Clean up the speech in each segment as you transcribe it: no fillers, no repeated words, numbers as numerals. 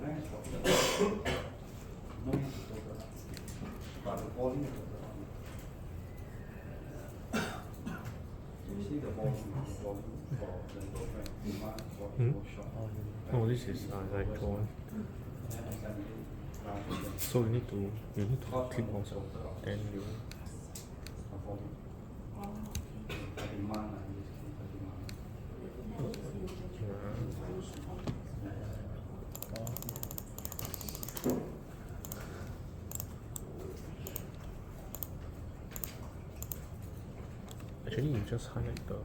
rank is 40. No need to total up. But the volume is total up. You see the volume for the load rank, demand for the load short. Oh, this is like one. So you need to click also. Then you. Demand. Actually, you just highlight the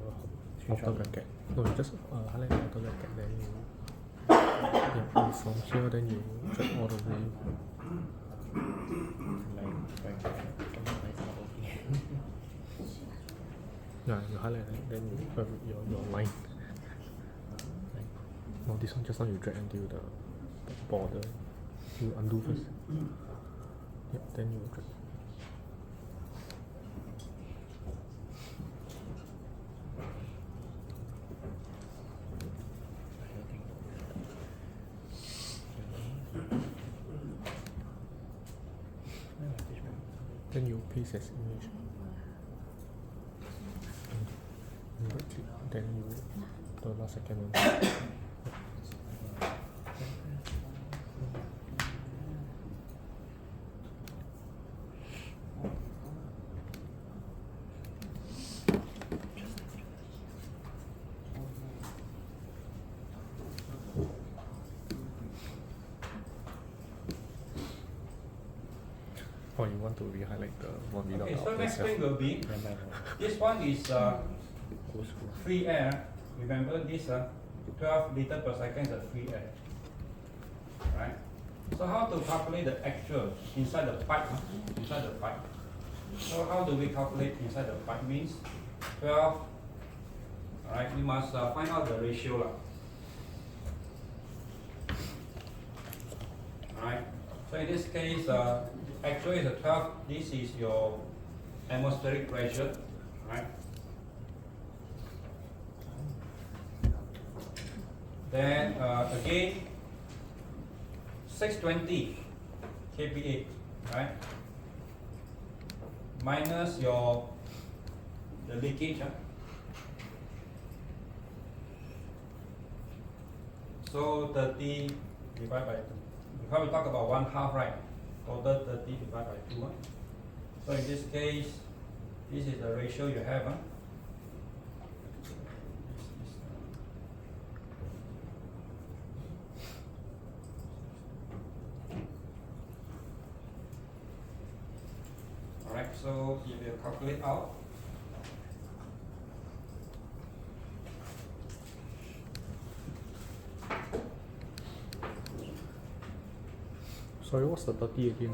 outer bracket. No, you just highlight the outer bracket. Then you, yeah, from here, then you drag all the way. Yeah, you highlight it, then you have your line. No, this one just now you drag until the border. You undo first. Yeah, then you drag. Then you paste as image. And right click, then you the last second one. Or you want to re-highlight the one without Okay, the so next outer thing will be, this one is free air. Remember this 12 liter per second is a free air. Right? So how to calculate the actual inside the pipe? Inside the pipe. So how do we calculate inside the pipe? Means 12. Alright, we must find out the ratio. Alright, so in this case, actually is a 12. This is your atmospheric pressure, right? Then again, 620 kPa, right? Minus the leakage. So 30 divided by 2. Because we talk about 1/2, right? Total 30 divided by 2. So in this case, this is the ratio you have. Alright, so if you calculate out, Sorry, what's the 30 again?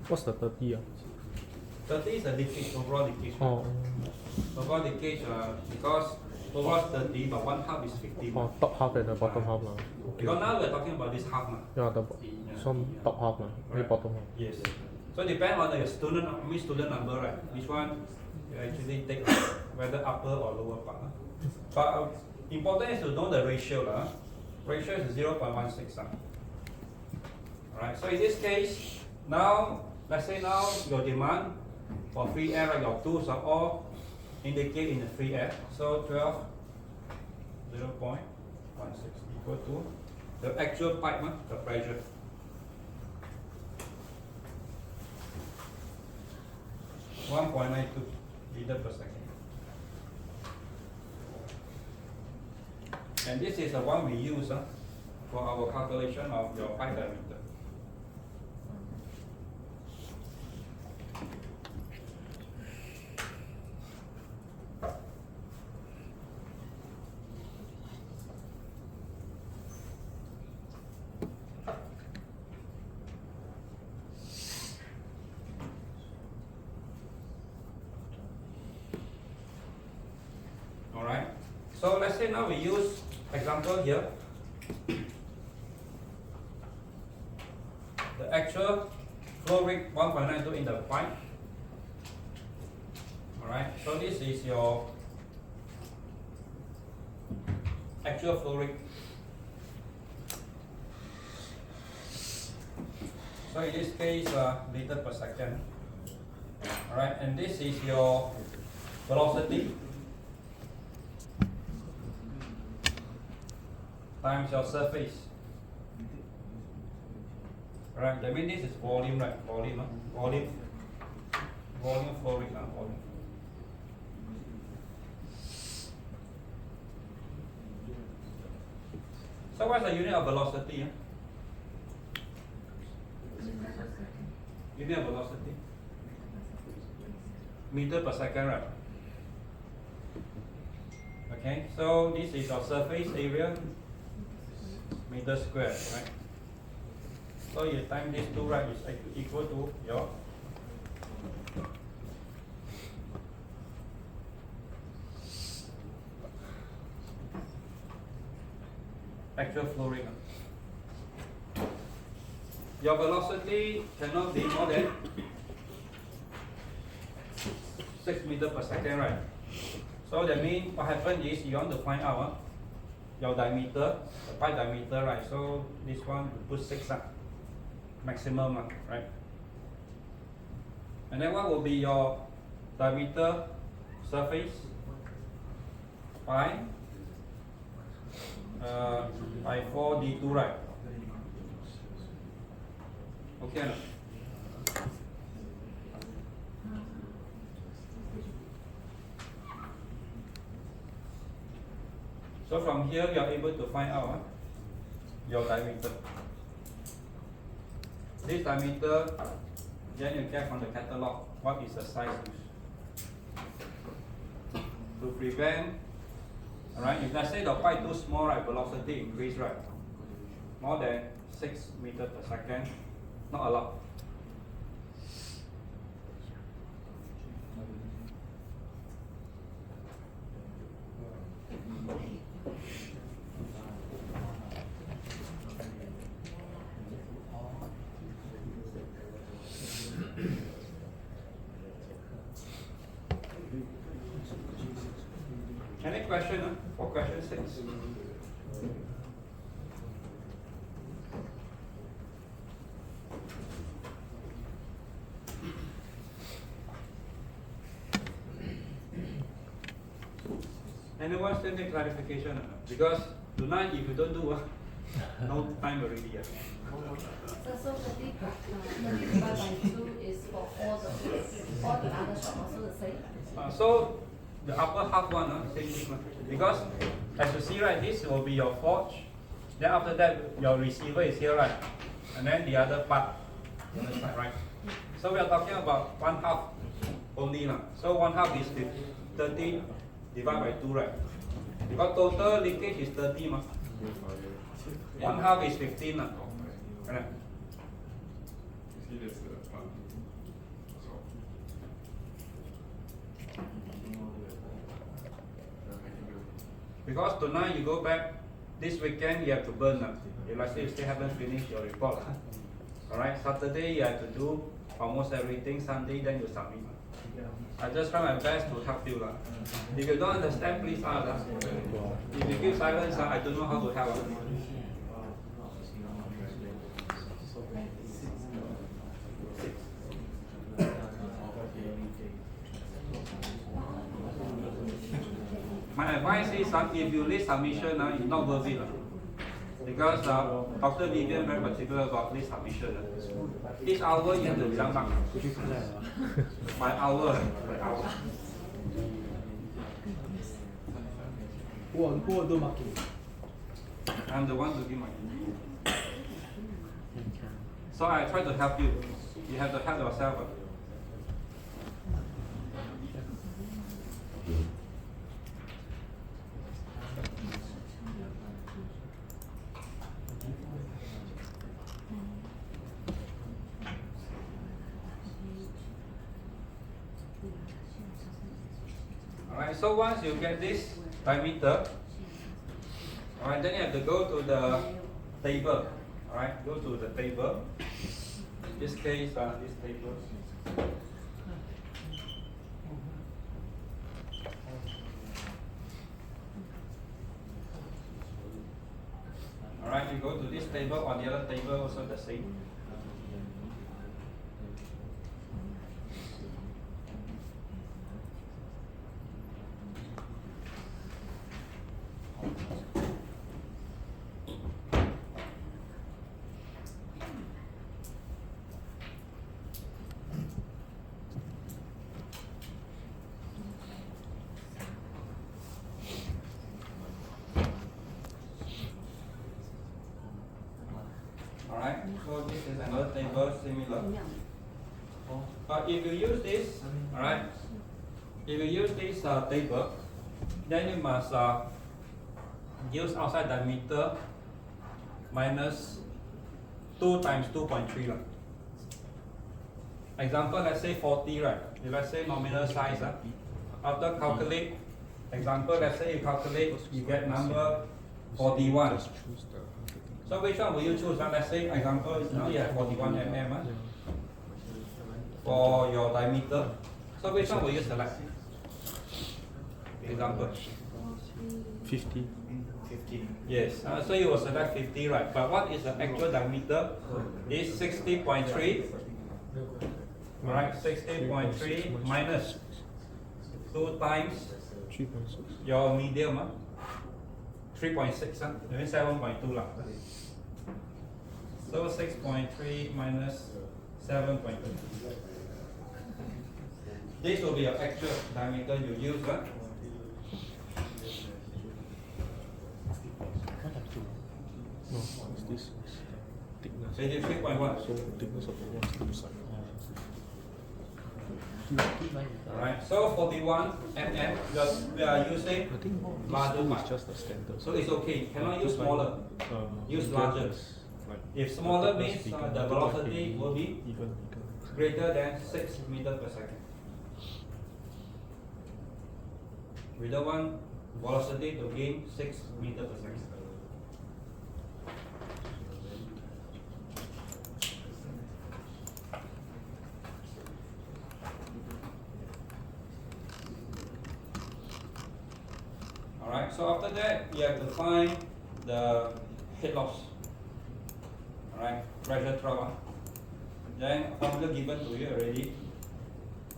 What's the 30? 30 is the leakage, overall leakage. Oh, Overall leakage, because overall 30, but 1/2 is 50. oh, top half and the bottom half. Okay. Because now we're talking about this half. Yeah, some top half, maybe bottom half. Yes. So depend on your student, student number, right? Which one you actually take, whether upper or lower part. But important is to know the ratio. Ratio is 0.16. Alright, so in this case, now, let's say now your demand for free air, your tools are all indicated in the free air. So 12, 0.16 equal to the actual pipe, the pressure. .92 liter per second. And this is the one we use for our calculation of your pipe diameter. Alright, so let's say now we use example here. The actual flow rate 1.92 in the pipe. Alright, so this is your actual flow rate. So in this case, meter per second. Alright, and this is your velocity times your surface. Right, that means this is volume, right? Volume, volume flow rate, volume. So what's the unit of velocity? Unit of velocity? Meter per second, right? Okay, so this is your surface area, meter square, right? So you times these two, right, is equal to your actual flow rate. Your velocity cannot be more than 6 meters per second, right? So that means what happens is you want to find out your diameter, the pipe diameter, right? So this one we put 6 maximum, right? And then what will be your diameter surface? Pi by 4d2, right? Okay. So from here you are able to find out your diameter. This diameter, then you get from the catalog what is the size used. To prevent, alright, if let's say the pipe too small, right, velocity increase, right, more than 6 meters per second, not allowed. Any question for question 6? Anyone still need clarification? Because tonight if you don't do, no time already. So 30 divided by 2 is for all the other shop also the same? So the upper half one, same thing. Because as you see, right, this will be your forge. Then after that, your receiver is here, right? And then the other part, on the side, right? So we are talking about 1/2 only. So 1/2 is 30 divided by 2, right? Because total leakage is 30. 1/2 is 15. Right? Because tonight you go back, this weekend you have to burn. If let's say you still haven't finished your report. Alright, Saturday you have to do almost everything, Sunday then you submit. I just try my best to help you. If you don't understand, please ask. If you keep silence, I don't know how to help. My advice is if you late submission, it's not worth it. Because Dr. Vivian very particular about late submission. Each hour you have to jump up. By hour. Who do marking? I'm the one to give my. So I try to help you. You have to help yourself. Alright, so once you get this diameter, alright, then you have to go to the table. Alright, go to the table. In this case, this table. Alright, you go to this table, on the other table also the same. Alright, so this is another table similar. But if you use this, alright, if you use this table, then you must use outside diameter minus 2 times 2.3. Right? Example, let's say 40, right? Let's say nominal size. After calculate, example, let's say you calculate, you get number 41. So which one will you choose? Let's say, example, now you have 41 mm for your diameter. So which one will you select? Example. 50. 50. Yes. So you will select 50, right? But what is the actual diameter? Is 60.3. Alright, 60.3 minus 2 times 3.6. your medium, 3.6, that means 7.2 lah. So 6.3 minus 7.2. This will be your actual diameter you use. No, it's this thickness. 83.1. So thickness of the wall is 2 sides. Alright, so 41 mm, we are using I think larger this part. is just the standard. So it's okay, you cannot use smaller. Use larger. If smaller means the velocity will be even greater than 6 meters per second. We don't want velocity to gain 6 meters per second. Alright, so after that, you have to find the head loss. Alright, pressure drop. Then formula given to you already.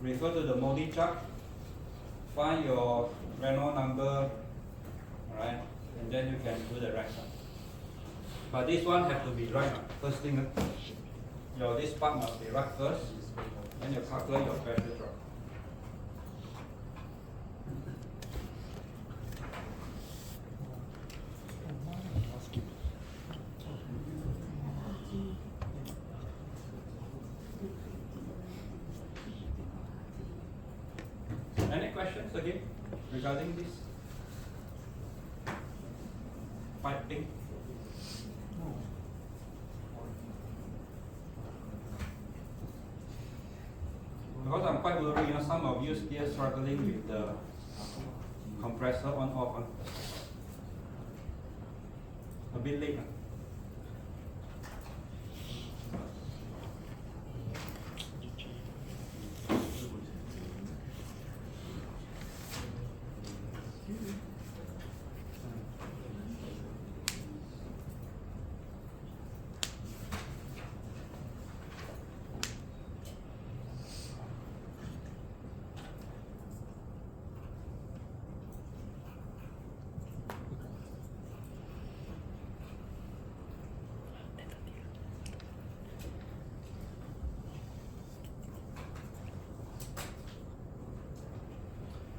Refer to the MODI chart. Find your Renault number. Alright, and then you can do the rest. But this one have to be right. First thing, this part must be right first. Then you calculate your pressure drop. Any questions again regarding this piping? Because I'm quite worried, some of you still struggling with the compressor on off. A bit late.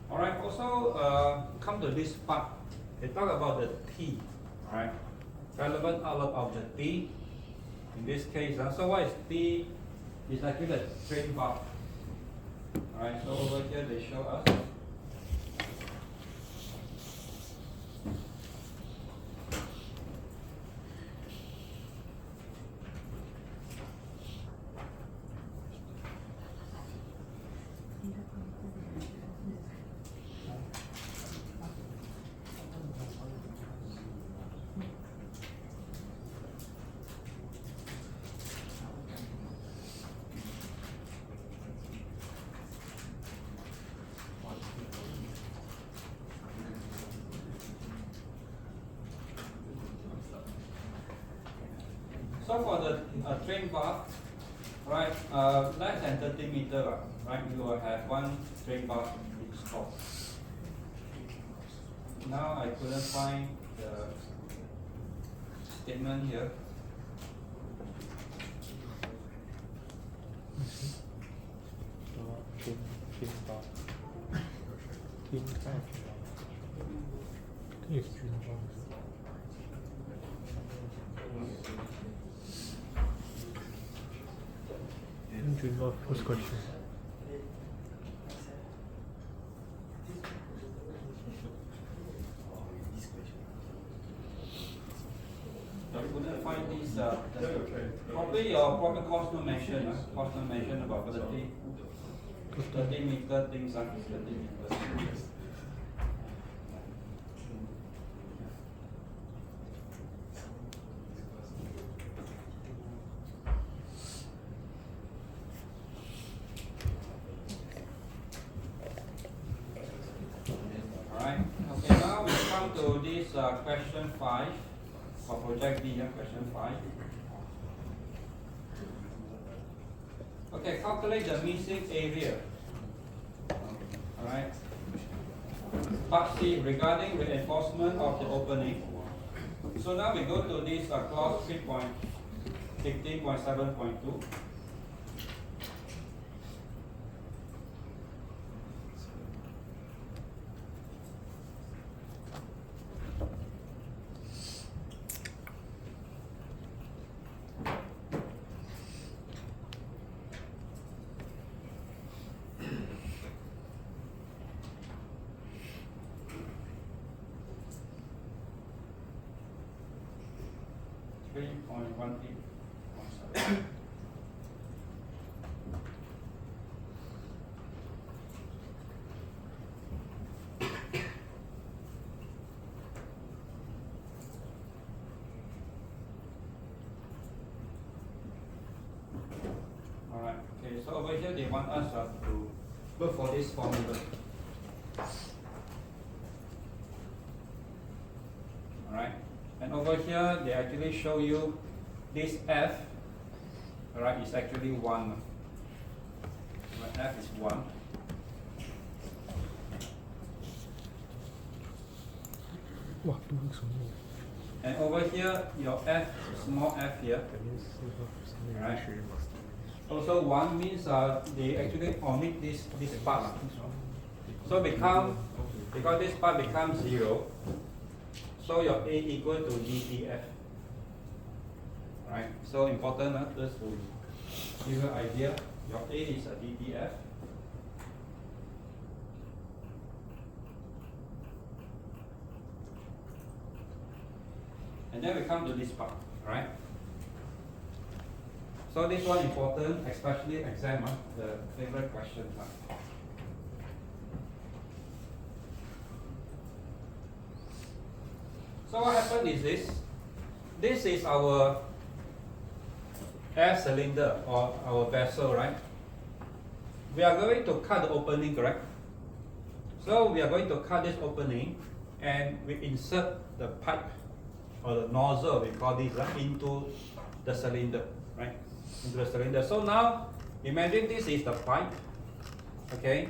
Alright, also come to this part. They talk about the T, alright? Relevant outlet object T. In this case, so what is T? It's actually the train bar. Alright, so over here they show us. So for the train bar, right, less than 30 meters, right, you will have one train bar installed. Now I couldn't find the statement here. Jun, first question. You couldn't find this, probably your proper course no mention, course no mention about 30 meter things, 30 meters. Alright, okay, now we come to this question 5 for project B, question 5. Okay, calculate the missing area. Alright. Part C, regarding reinforcement of the opening. So now we go to this clause 3.15.7.2. Alright, okay, so over here they want us to look for this formula. Alright, and over here they actually show you this F, alright, is actually 1. Right, F is 1. Wow, 2 weeks only. And over here, your F, small f here, That means Right. also 1 means they actually omit this part. So because this part becomes 0, so your A equal to DTF. Right, so important just to give you an idea, your A is a DTF. And then we come to this part, right? So this one important, especially exam, the favorite question. So what happened is this. This is our air cylinder or our vessel, right? We are going to cut the opening, correct? So we are going to cut this opening and we insert the pipe or the nozzle, we call this, into the cylinder, right? Into the cylinder. So now imagine this is the pipe, okay?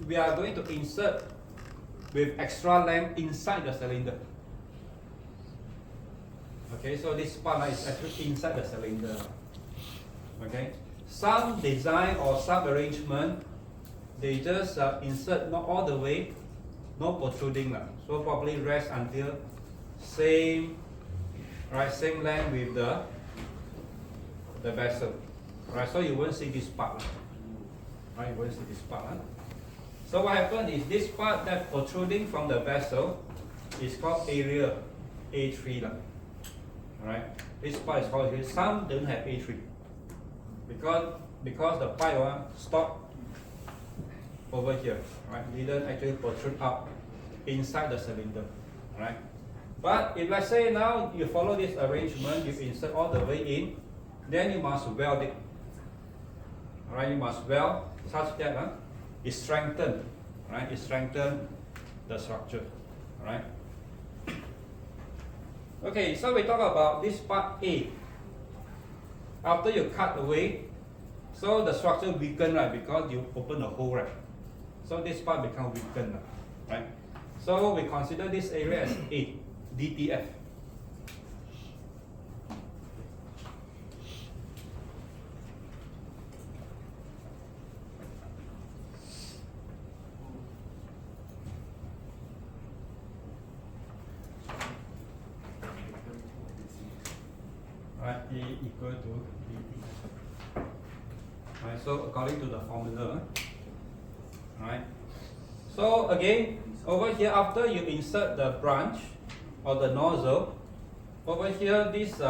We are going to insert with extra length inside the cylinder. Okay, so this part is actually inside the cylinder. Okay, some design or some arrangement, they just insert not all the way, no protruding. So probably rest until same length with the vessel. Right, so you won't see this part. Right, you won't see this part. So what happens is this part that protruding from the vessel is called area A3. Right, this part is called A3. Some don't have A3 because the pipe stop over here. Right, didn't actually protrude up inside the cylinder. Right, but if let's say now you follow this arrangement, you insert all the way in, then you must weld it. Alright, you must weld such that it strengthens, right? It strengthens the structure. Alright. Okay, so we talk about this part A. After you cut away, so the structure weaken, right? Because you open the hole, right? So this part become weakened, right? So we consider this area as A, DTF. Right, A equal to DTF. Right, so according to the formula, right? So again, over here after you insert the branch or the nozzle, over here this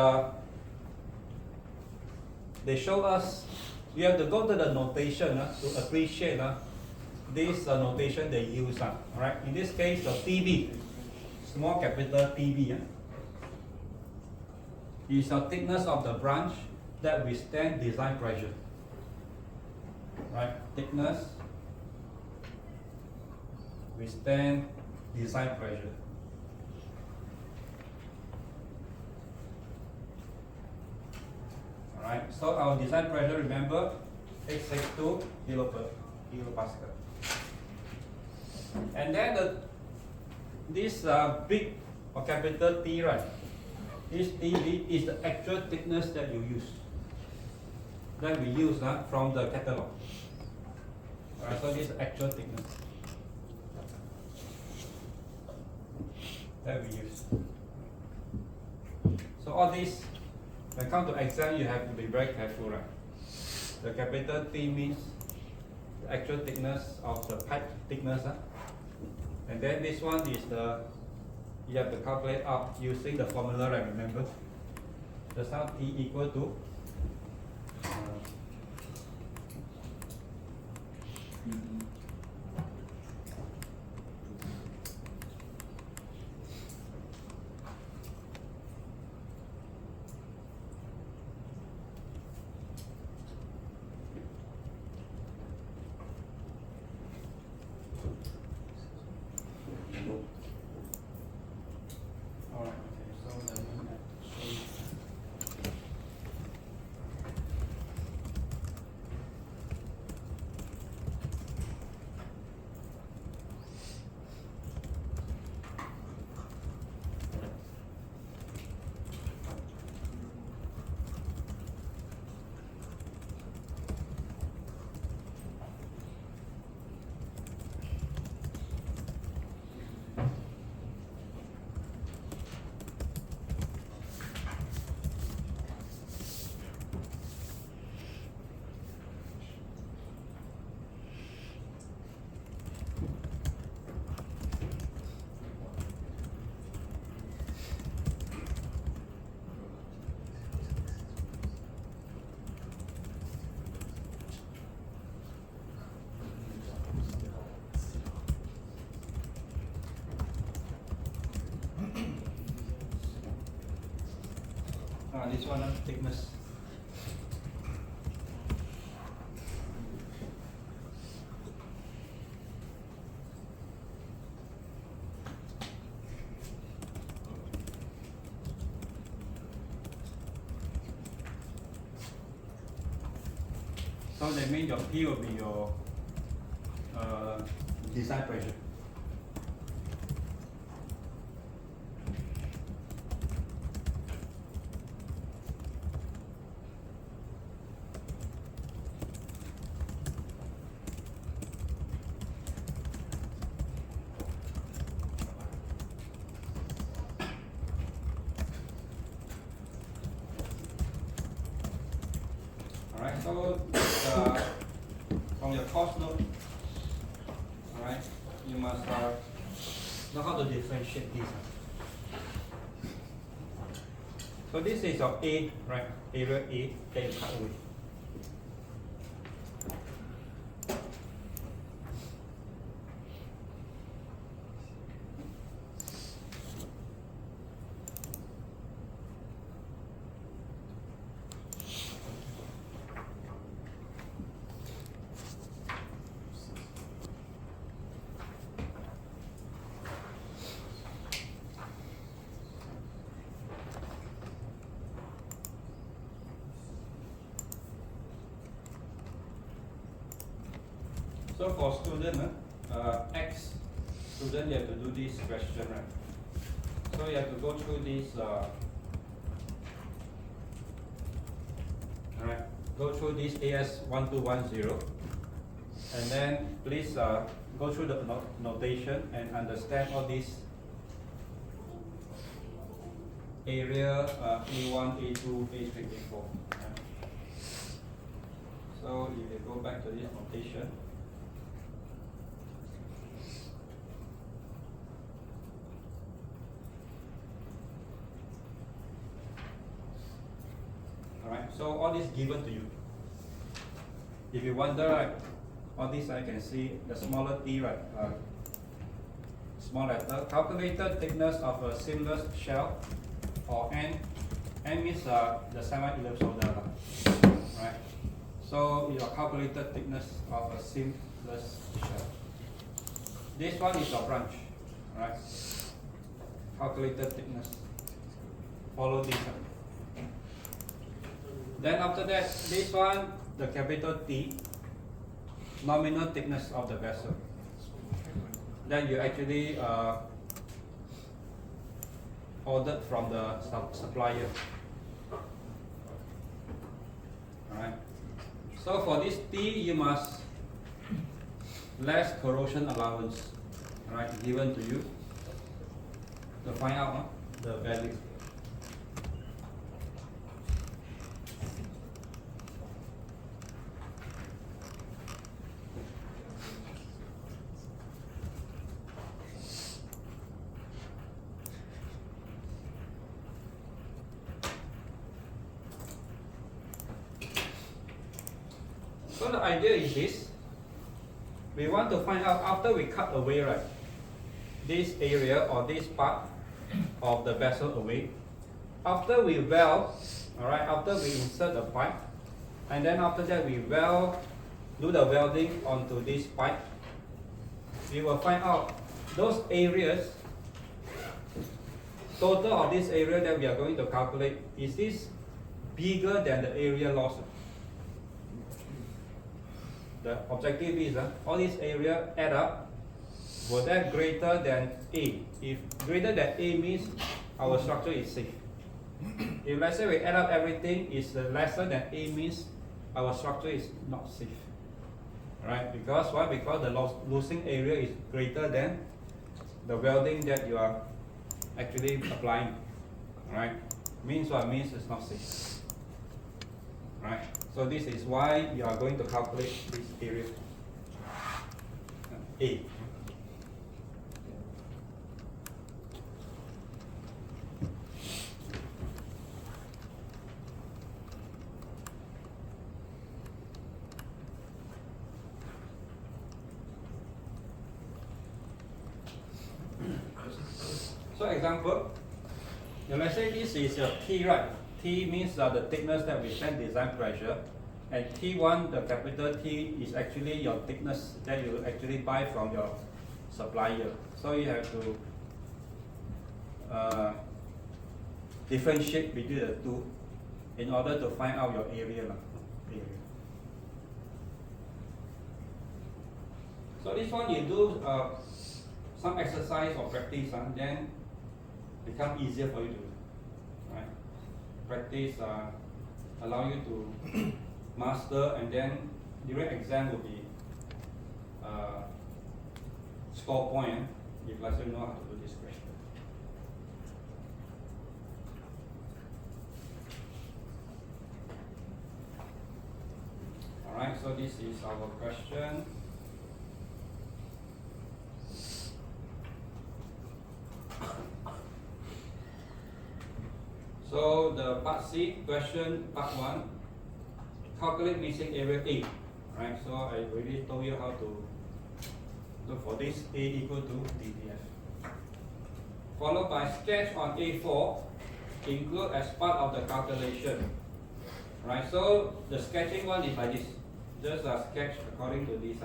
they show us you have to go to the notation to appreciate this notation they use. Right? In this case, the TB, small capital TB, is the thickness of the branch that withstand design pressure. Right? Thickness withstand design pressure. Alright, so our design pressure, remember, 862 kilopascal. And then this big or capital T, right? This TB is the actual thickness that you use, that we use from the catalog. Alright, so this is actual thickness that we use. So all this, when it comes to exam, you have to be very careful, right? The capital T means the actual thickness of the pipe thickness, and then this one is you have to calculate out using the formula, right? Remember, that's how T equal to Alright, okay, so let me show you. This one thickness. So that means your P will be your design pressure. Alright, so from your course note, alright, you must know how to differentiate these. So this is your A, right? Area A that you cut away. So for student, X student, you have to do this question, right? So you have to go through this, alright, go through this AS1210, and then please go through the notation and understand all these area A1, A2, A3, A4. So if you go back to this notation, alright, so all this given to you. If you wonder, right, all this I can see the smaller t, right, small letter, calculated thickness of a seamless shell, or N. N means the semi-ellipsoidal, right? So your calculated thickness of a seamless shell. This one is your branch, right? Calculated thickness. Follow this one. Then after that, this one, the capital T, nominal thickness of the vessel. Then you actually ordered from the supplier. Alright. So for this T, you must less corrosion allowance, right, given to you to find out the value. So the idea is this. We want to find out after we cut away, right, this area or this part of the vessel away. After we weld, alright, after we insert the pipe, and then after that we do the welding onto this pipe, we will find out those areas, total of this area that we are going to calculate, is this bigger than the area lost? The objective is all this area add up, was that greater than A? If greater than A means our structure is safe. If let's say we add up everything is lesser than A means our structure is not safe. Right? Because why? Because the losing area is greater than the welding that you are actually applying. Right? Means what? Means it's not safe. Right? So this is why you are going to calculate this area A. So example, now let's say this is your T, right? T means the thickness that we send design pressure, and T1, the capital T, is actually your thickness that you actually buy from your supplier. So you have to differentiate between the two in order to find out your area. So this one you do some exercise or practice, then become easier for you to do. Right? Practice allow you to master, and then during exam will be score point if let's say you know how to do this question. Alright, so this is our question. So the part C, question part 1, calculate missing area A. Right, so I already told you how to look for this, A equal to DDF. Followed by sketch on A4, include as part of the calculation. Right, so the sketching one is like this, just a sketch according to this.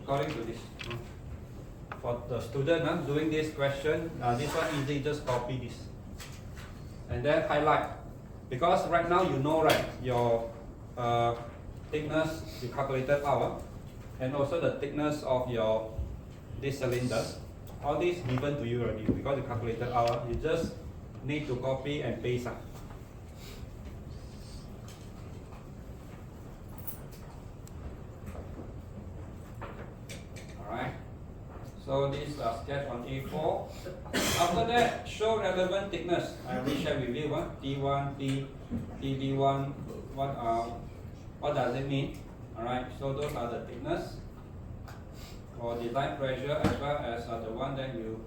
According to this. For the student doing this question, this one easy, just copy this. And then highlight. Because right now you know, right, your thickness you calculated out, and also the thickness of your this cylinder. All this given to you already because you calculated out. You just need to copy and paste. So this is sketch on A4. After that, show relevant thickness. I already shared with you T1, TB1. What does it mean? Alright, so those are the thickness for design pressure as well as the one that you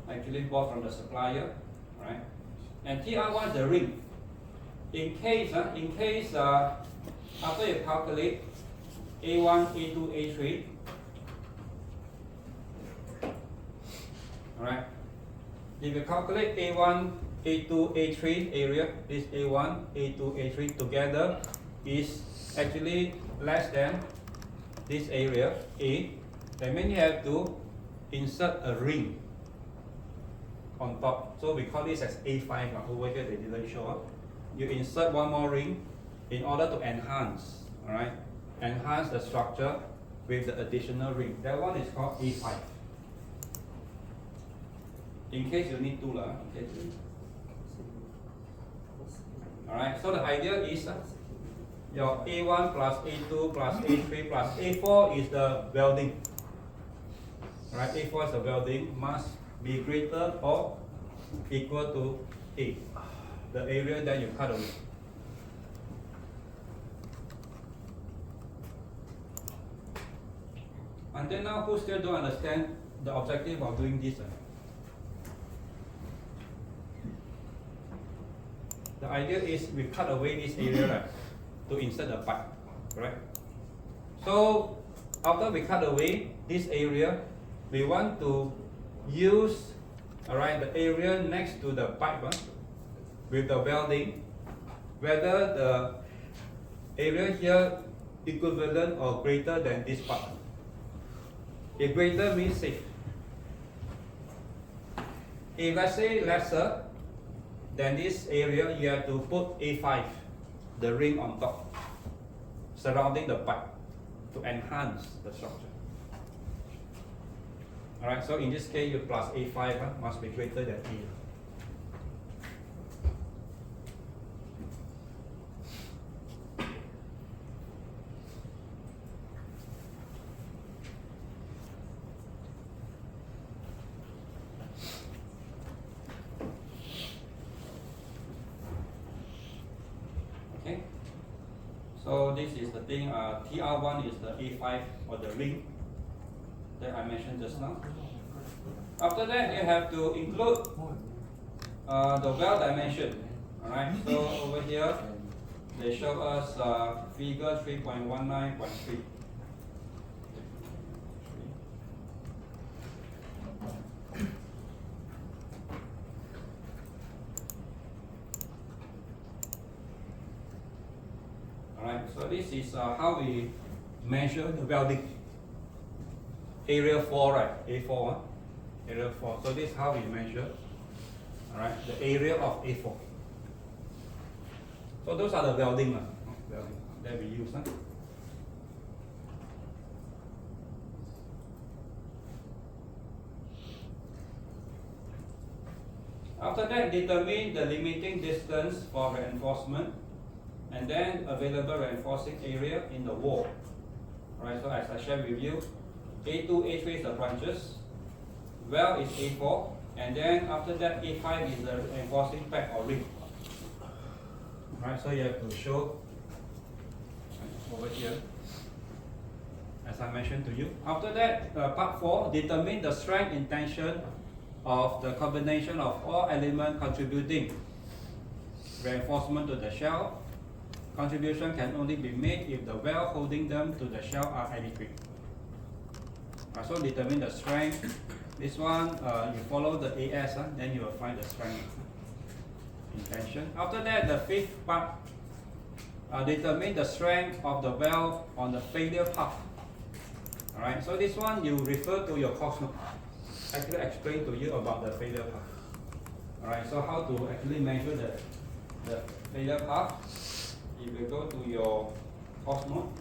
actually bought from the supplier. Right? And TR1 is the ring. In case after you calculate A1, A2, A3, alright, if you calculate A1, A2, A3 area, this A1, A2, A3 together is actually less than this area A, that means you have to insert a ring on top. So we call this as A5. Over here they didn't show. You insert one more ring in order to enhance, alright, enhance the structure with the additional ring. That one is called A5. In case you need to, alright, so the idea is your A1 plus A2 plus A3 plus A4 is the welding. Alright, A4 is the welding, must be greater or equal to A, the area that you cut away. Until now, who still don't understand the objective of doing this? The idea is we cut away this area, right, to insert the pipe, correct? So after we cut away this area, we want to use, alright, the area next to the pipe with the welding, whether the area here equivalent or greater than this part. If greater means safe. If let's say lesser than this area, you have to put A5, the ring on top, surrounding the pipe to enhance the structure. Alright, so in this case, your plus A5 must be greater than A. Okay, so this is the thing, TR1 is the A5 or the ring that I mentioned just now. After that, you have to include the weld dimension. Alright, so over here, they show us figure 3.19.3. Alright, so this is how we measure the welding. Area 4, right? A4, area 4. So this is how we measure, alright, the area of A4. So those are the welding that we use. After that, determine the limiting distance for reinforcement and then available reinforcing area in the wall. Alright, so as I shared with you, A2, A3 is the branches, weld is A4, and then after that A5 is the reinforcing pad or ring. Right, so you have to show over here, as I mentioned to you. After that, part 4, determine the strength and tension of the combination of all elements contributing reinforcement to the shell. Contribution can only be made if the weld holding them to the shell are adequate. So determine the strength. This one, you follow the AS, then you will find the strength in tension. After that, the fifth part, determine the strength of the weld on the failure path. Alright, so this one you refer to your course note. Actually explain to you about the failure path. Alright, so how to actually measure the failure path. If you go to your course note,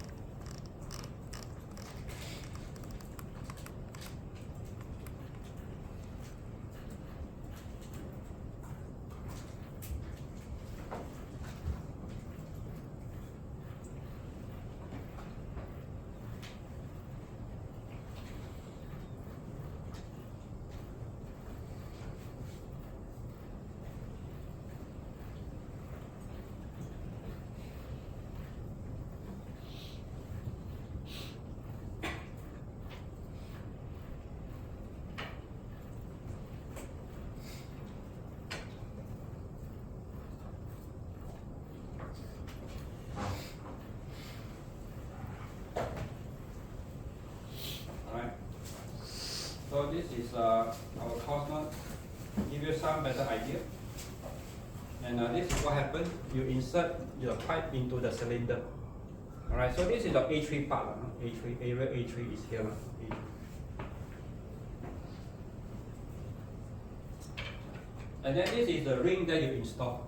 So this is our course note. Give you some better idea. And this is what happens. You insert your pipe into the cylinder. Alright, so this is the A3 part. A3, area A3 is here. A3. And then this is the ring that you install.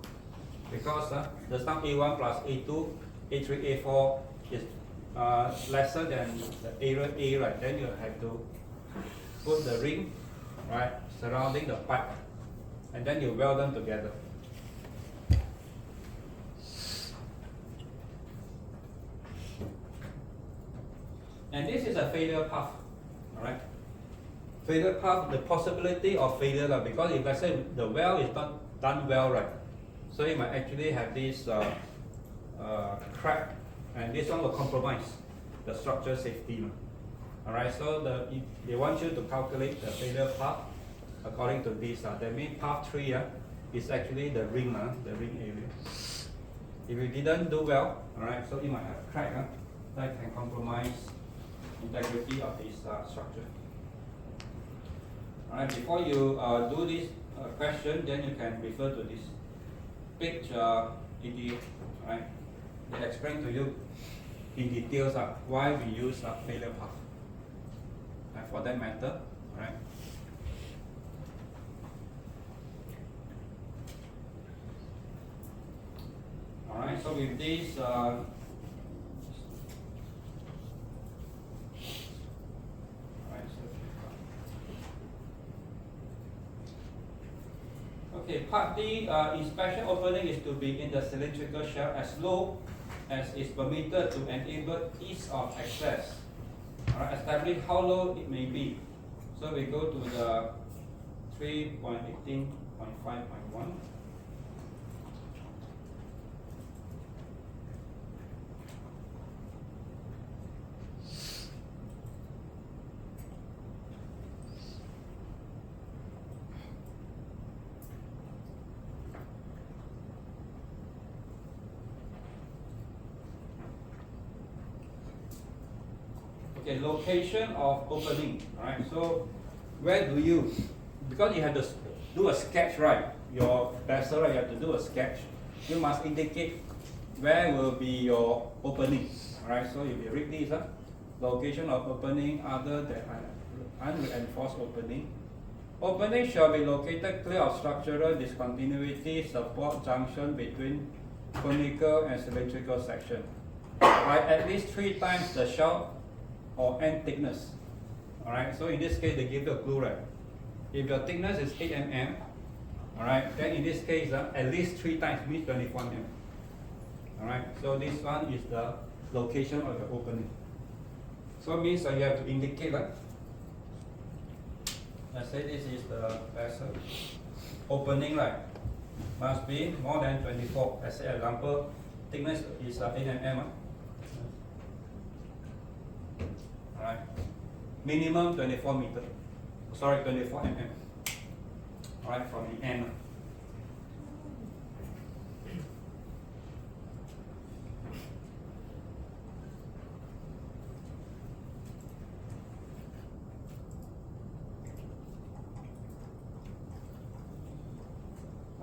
Because the sum A1 plus A2, A3, A4 is lesser than the area A, right? Then you have to put the ring, right, surrounding the pipe, and then you weld them together. And this is a failure path, all right? Failure path, the possibility of failure, because if let's say the weld is not done well, right? So you might actually have this crack, and this one will compromise the structure safety. All right, so they want you to calculate the failure path according to this. That means path 3 is actually the ring area. If you didn't do well, all right, so you might have a crack that can compromise integrity of this structure. All right, before you do this question, then you can refer to this page 88. Right, they explain to you in details why we use failure path. And for that matter, right? All right. So with this. Okay, part D, inspection opening is to be in the cylindrical shell as low as is permitted to enable ease of access. Alright, establish how low it may be. So we go to the 3.18.5.1. Okay, location of opening. Alright, so where do you, because you have to do a sketch, right? Your vessel, right? You have to do a sketch. You must indicate where will be your opening. Alright, so if you read this, location of opening other than unreinforced opening. Opening shall be located clear of structural discontinuity, support junction between conical and cylindrical section by at least 3 times the shell or end thickness. Alright, so in this case they give you a clue, right? If your thickness is 8 mm, alright, then in this case at least 3 times means 24 mm. Alright, so this one is the location of the opening. So it means you have to indicate, right? Let's say this is the vessel opening, right? Must be more than 24. Let's say example, thickness is 8 mm. Alright, minimum 24 meter. Sorry, 24 mm. Alright, from the end.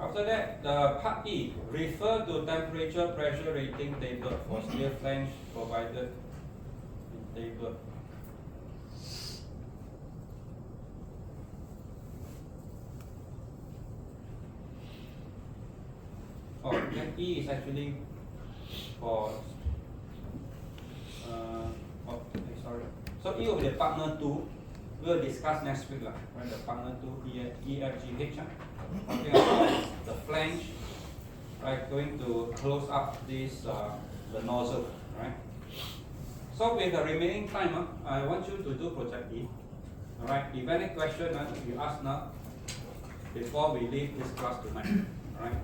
After that, the part E, refer to temperature pressure rating table for steel flange provided in table. Oh, then E is actually for sorry. So E will be the partner 2. We'll discuss next week, right? The partner 2 EFGH. Talking about the flange, right? Going to close up this the nozzle, right? So with the remaining time, I want you to do project E. Alright, if any question you ask now before we leave this class tonight. Alright.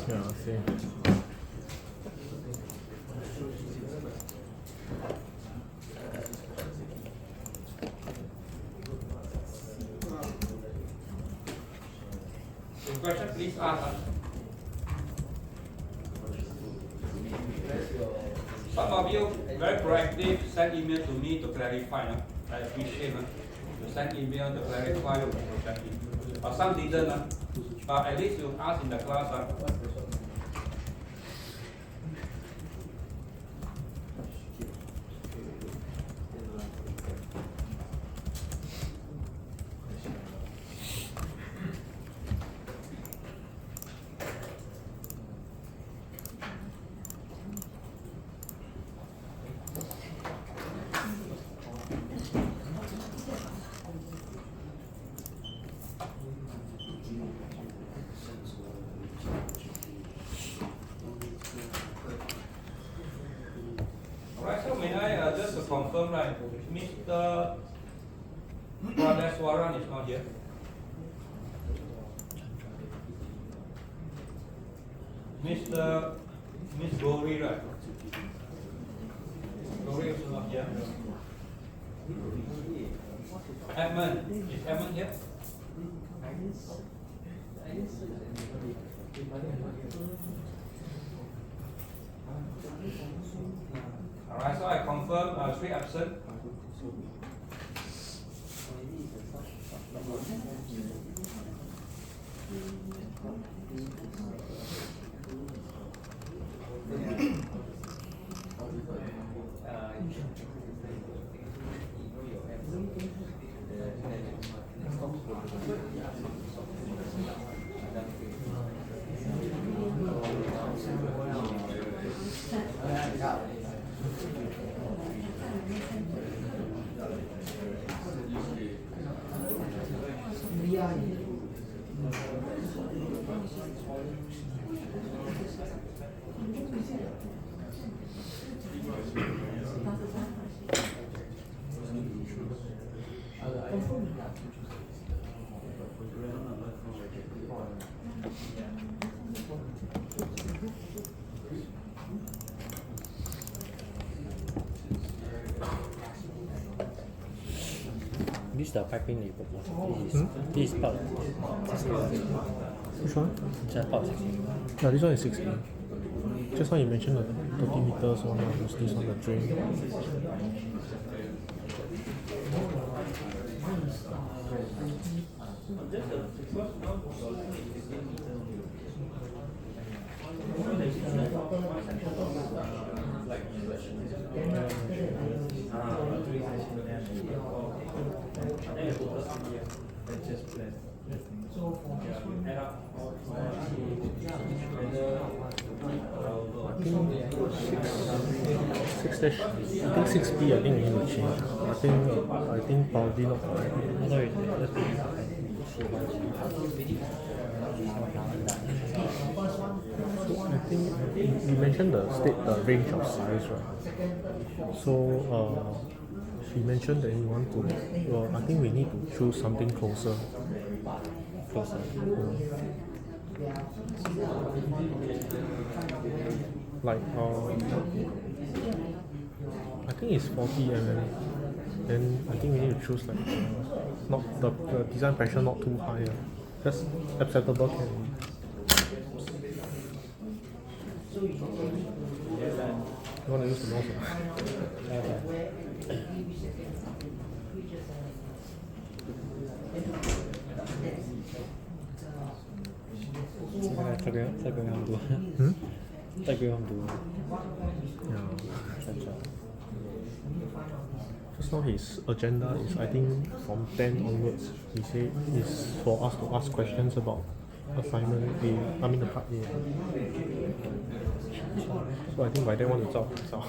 Yeah, same. Question, please ask. Some of of you very proactive, send email to me to clarify. I appreciate you send email to clarify your project. But some didn't. But at least you ask in the class. Alright, so may I just to confirm, right, Mr. Pradeswaran is not here. Miss Gauri, right? Gauri is not here. Edmund, is Edmund here? Alright, so I confirm 3 absent. This is the piping label. This is part of this. Which one? Just part of 60. Yeah, this one is 60. Just now you mentioned the 30 meters one, was this on the drain. I think 6B, I think we need to change. I think probably not correct. I think you mentioned the range of size, right? So she mentioned that you want to. I think we need to choose something closer. Like I think it's 40 mm. Then I think we need to choose like not the design pressure not too high. Just acceptable can. You want to use the mouse? Just now his agenda is, I think, from 10 onwards. He said it's for us to ask questions about assignment A. I mean the part A. So I think by then want to zao.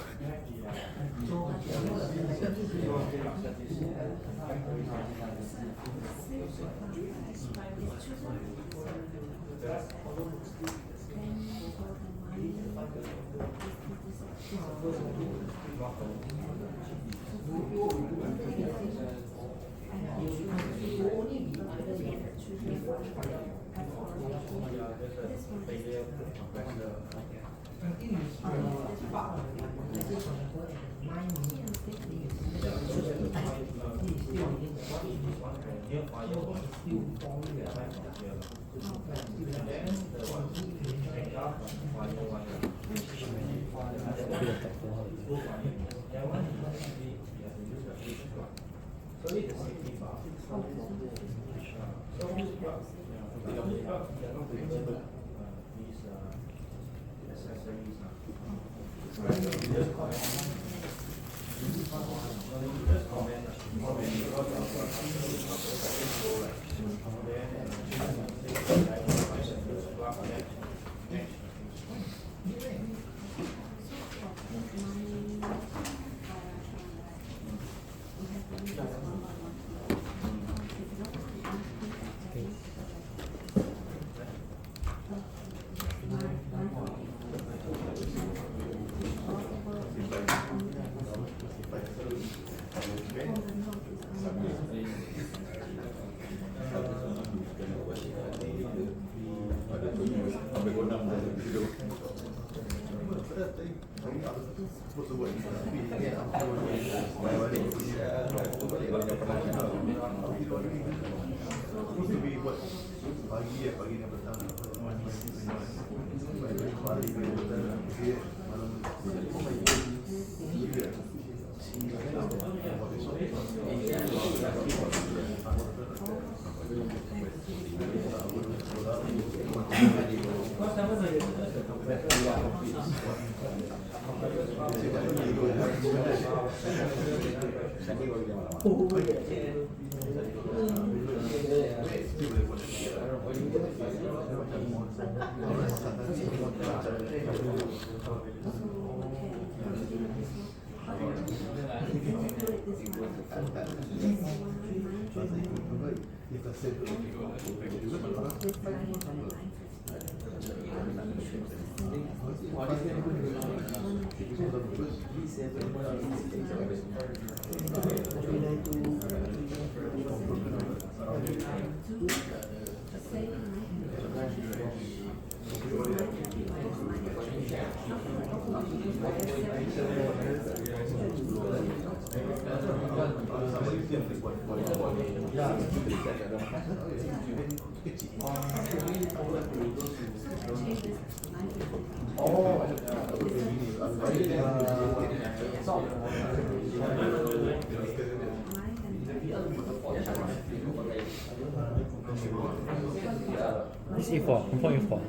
This is A4, confirm A4.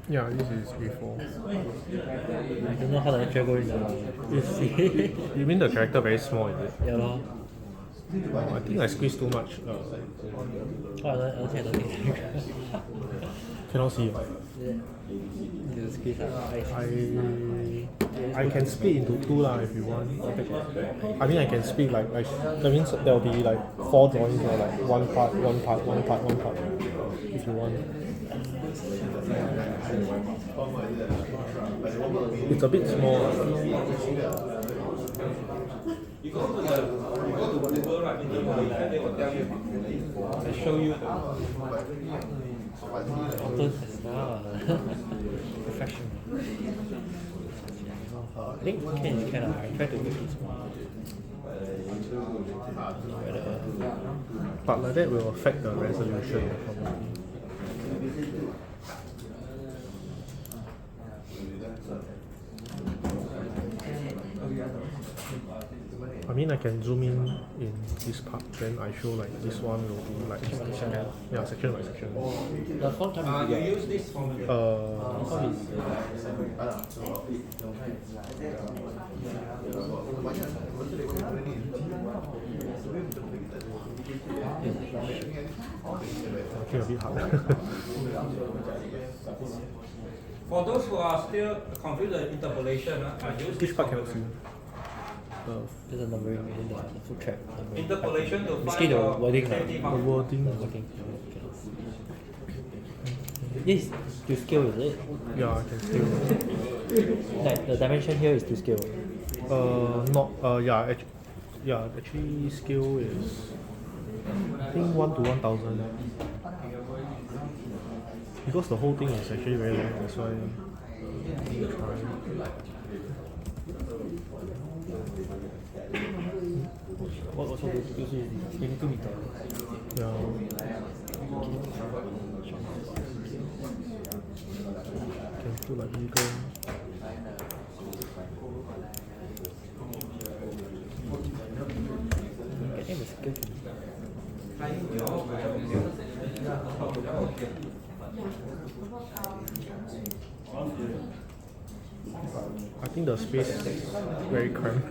Yeah, this is A4. I don't know how the lecture go in the You mean the character very small, is it? yeah lor. I think I squeezed too much. Oh, I don't think. Cannot see. You squeeze I can split into two lah if you want. I mean I can split like that means there will be like 4 drawings or like one part, if you want. It's a bit small. You go to Google, right? They will tell you. They show you. Professional. I think can I try to make it small. But like that will affect the resolution probably. I mean I can zoom in this part, then I show like this one will be like section by section. The font time You use this for Okay, a bit hard. For those who are still confused with interpolation, I use Which part can you see? there's a numbering in the full track. interpolation to Basically find the the wording safety The mark. wording. This is to scale, is it? Yeah, I can still. Like the dimension here is to scale. Actually scale is I think 1 to 1000. Because the whole thing is actually very long, that's why I try. What also this is 22 meter. Yeah. Can put like bigger. Getting the skill. I think the space is very cramped.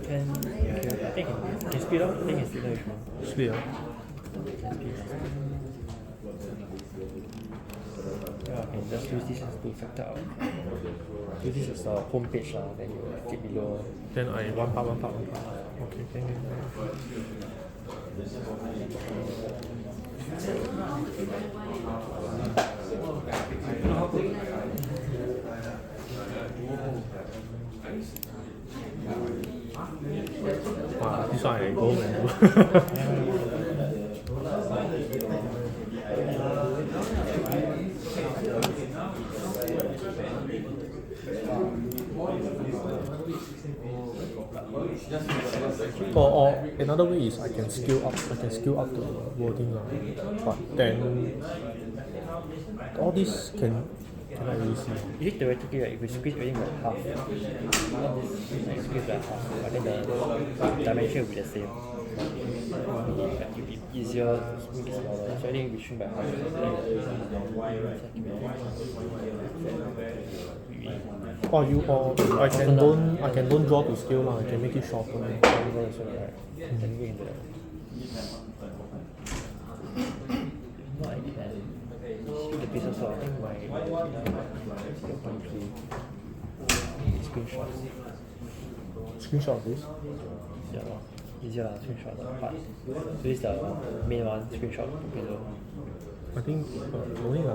Can I think can speed up. I think can speed up if you want. Speed up. Yeah, I can just use this to factor out. Use this as a home page then you click below. Then I one part. Okay, can. Wow, this one I go home and do. Or another way is I can scale up the wording but then all this cannot really see. You think theoretically, right, if we squeeze everything by half, squeeze by half, but then the dimension will be the same. It will be easier to make it smaller. So I think we shrink by half. Or I can don't draw to scale I can make it shorter. Right. Then we can do that. No, I can. The pieces I think my 0.3 screenshots. Screenshot of this. Yeah, easier screenshot the part. So this is the main one, screenshot below. I think no need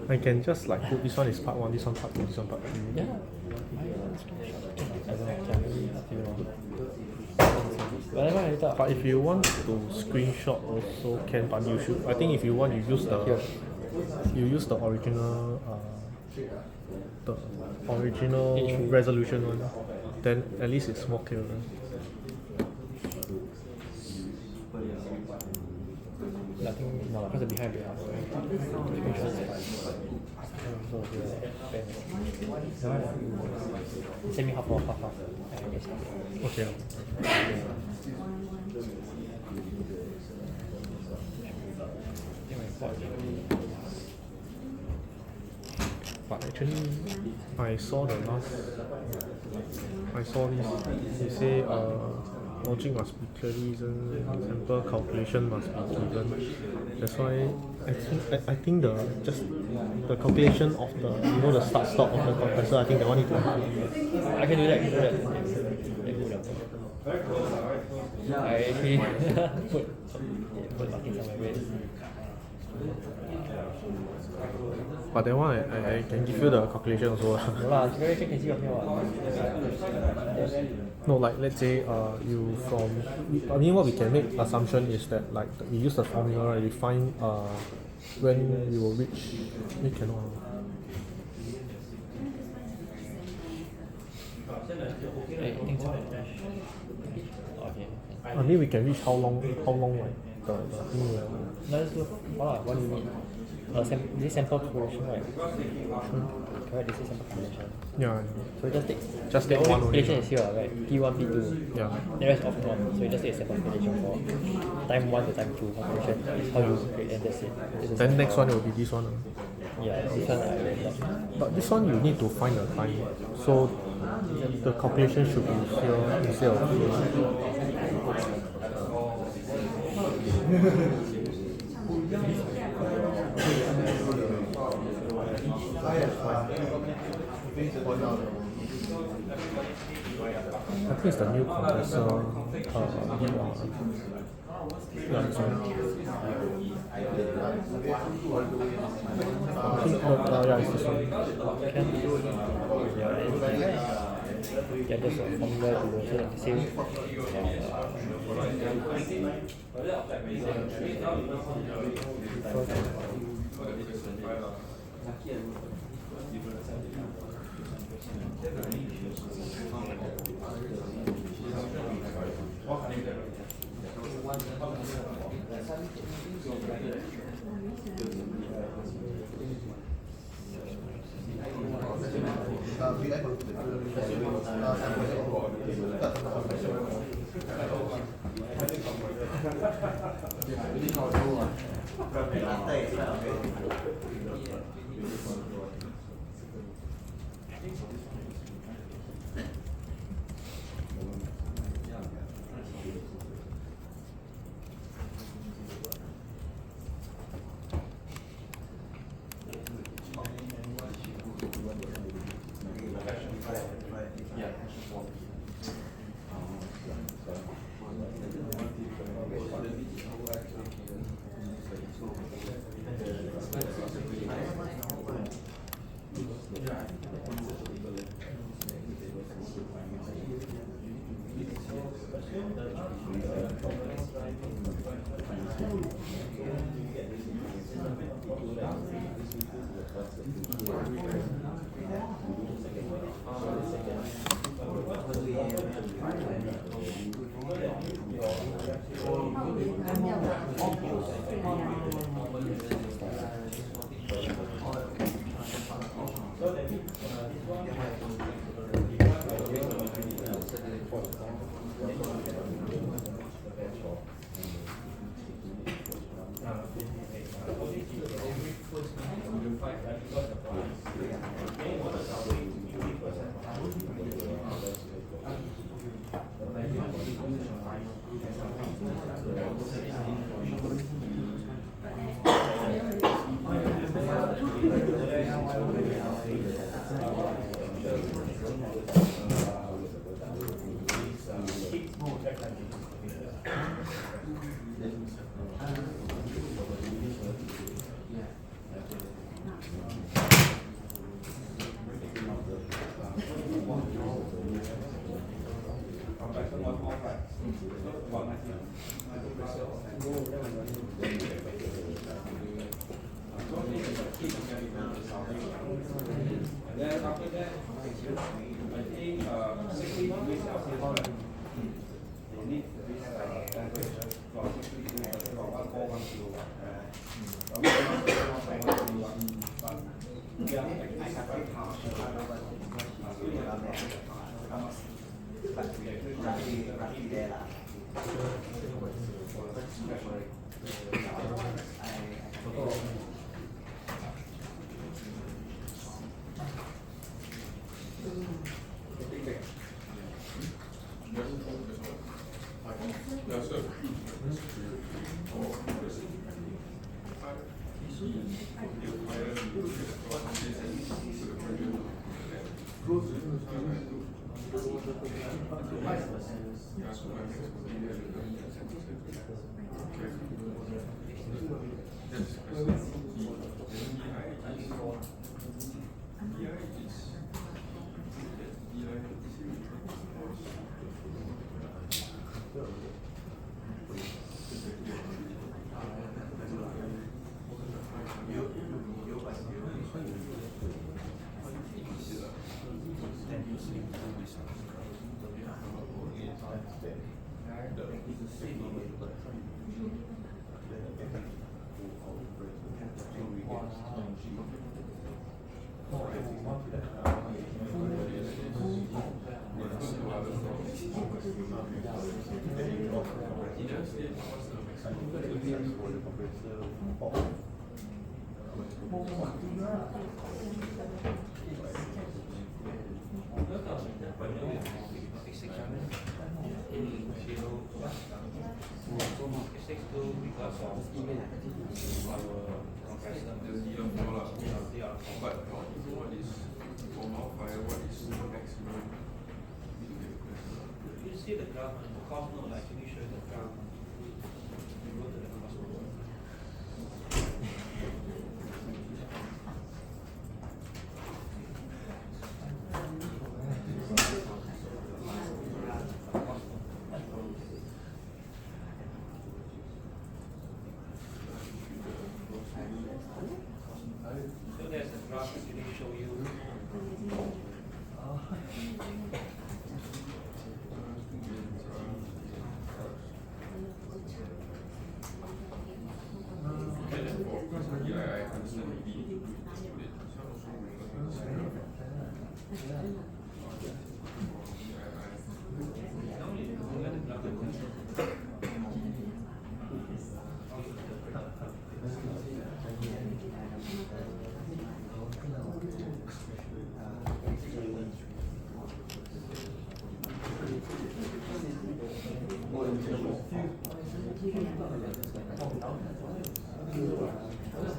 I can just like put this one is part 1, this one part 2, this one part 3. Yeah. I don't know, maybe up to you. Whatever I thought. But if you want to screenshot also can, but you should. I think if you want, you use the original resolution one. Then at least it's more clear. Nothing, no, because the behind the house. Send me half. Okay. But actually, I saw this. They say logic must be clearly reasoned, example calculation must be given. That's why I think the calculation of the start stop of the compressor, I think that one need to happen. I can do that. I actually put marking somewhere. But that one I can give you the calculation also. No lah, calculation can see from here what. No, like let's say what we can make assumption is that like we use the formula, right, we find when we will reach, we cannot. I think so. Okay. I mean we can reach how long like the thing will. Let's do what do you need? This sample population, right? Correct, this is sample population. Yeah. So just take Just the take only one only. population is here, right? P1, P2. Yeah. The rest of one. So you just take a sample population for time 1 to time 2 population. Is how you create and that's it. Then next one will be this one. Yeah, this one I read. But this one you need to find the time. So the calculation should be here instead of here. I think it's the new compressor VR. Yeah, this one. I think, yeah, it's this one. Yeah, there's a formula to also like the same.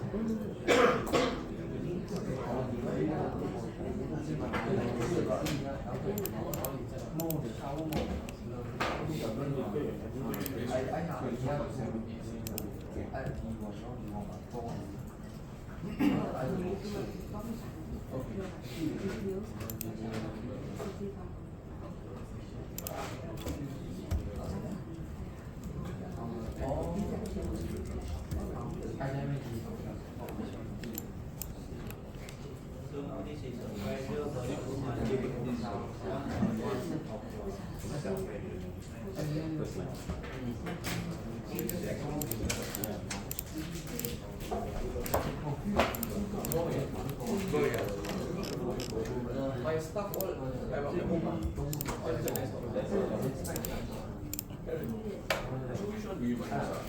So now this is a pressure volume My stuff all I was at home. All is the desktop. Which one do you minus out?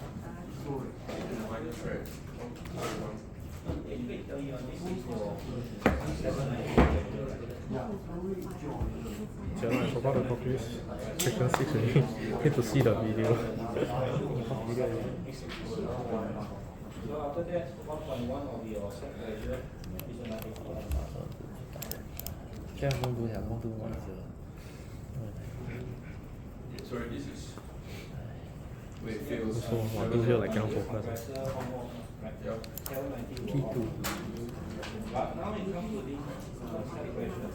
Minus, right? Jialat, I forgot to calculate section 6 already. Need to see the video. So after that, 1.1 of your set pressure is another Sorry, this is where it fails. So, I do here like cannot focus. pressure hormone, right? Yeah. 790 P2. But now it comes to this set pressure.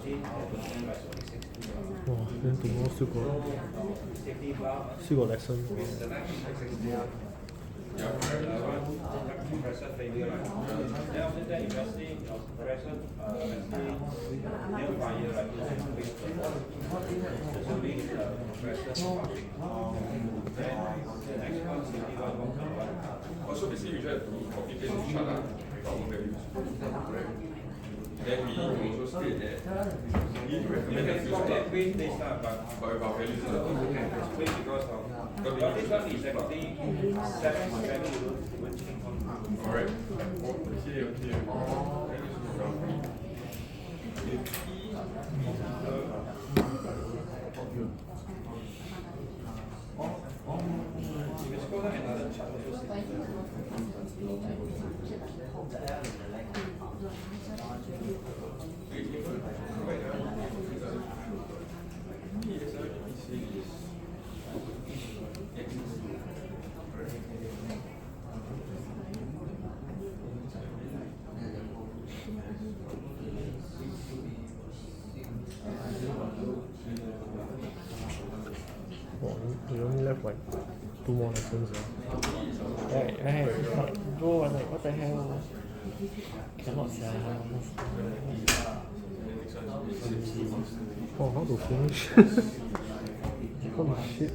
Change 10%, right? So it's 60. Oh, then tomorrow Safety valve. still got lesson. The next is 60. Yeah, correct. Compressor failure, right? Then after that, if let's say your compressor, let's say near fire, right? You can fix the so being the compressor functioning. Then the next one, safety valve 1.1. Also, basically, we try to copy paste the chart with our own values. Correct. Then we also state that we You recommend that can you copy start, and paste this, but but with our values. it's because of, because this one is actually 7% even change on. Alright. Okay, okay. If you scroll down another chart, also see. Oh, we only left like 2 more lessons. Bro, I was like, what the hell? Cannot sia. Oh, how to finish? Holy shit.